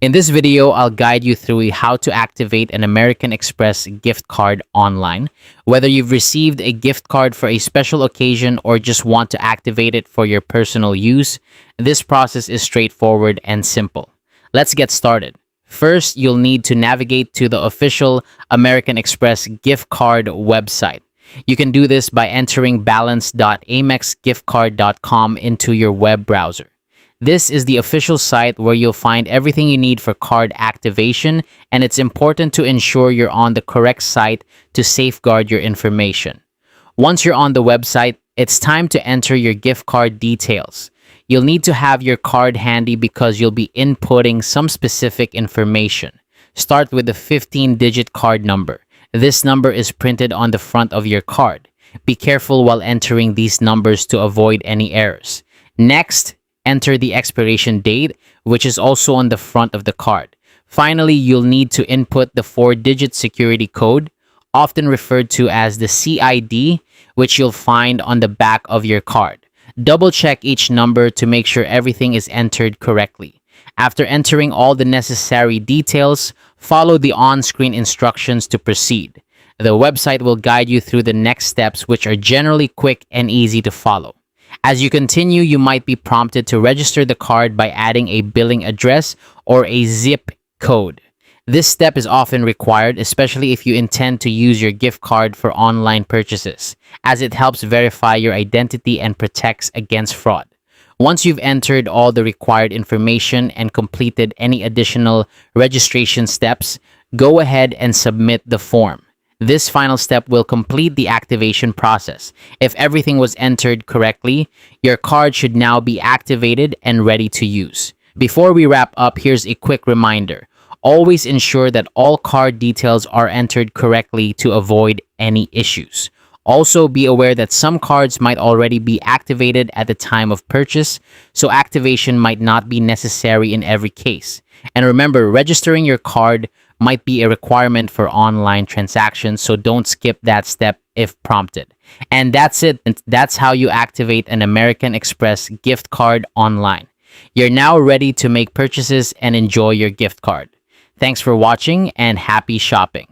In this video, I'll guide you through how to activate an American Express gift card online. Whether you've received a gift card for a special occasion or just want to activate it for your personal use, this process is straightforward and simple. Let's get started. First, you'll need to navigate to the official American Express gift card website. You can do this by entering balance.amexgiftcard.com into your web browser. This is the official site where you'll find everything you need for card activation, and it's important to ensure you're on the correct site to safeguard your information. Once you're on the website, it's time to enter your gift card details. You'll need to have your card handy because you'll be inputting some specific information. Start with the 15-digit card number. This number is printed on the front of your card. Be careful while entering these numbers to avoid any errors. Next, enter the expiration date, which is also on the front of the card. Finally, you'll need to input the 4-digit security code, often referred to as the CID, which you'll find on the back of your card. Double-check each number to make sure everything is entered correctly. After entering all the necessary details, follow the on-screen instructions to proceed. The website will guide you through the next steps, which are generally quick and easy to follow. As you continue, you might be prompted to register the card by adding a billing address or a zip code. This step is often required, especially if you intend to use your gift card for online purchases, as it helps verify your identity and protects against fraud. Once you've entered all the required information and completed any additional registration steps, go ahead and submit the form. This final step will complete the activation process. If everything was entered correctly, your card should now be activated and ready to use. Before we wrap up, here's a quick reminder. Always ensure that all card details are entered correctly to avoid any issues. Also, be aware that some cards might already be activated at the time of purchase, so activation might not be necessary in every case. And remember, registering your card might be a requirement for online transactions, so don't skip that step if prompted. And that's it. That's how you activate an American Express gift card online. You're now ready to make purchases and enjoy your gift card. Thanks for watching and happy shopping.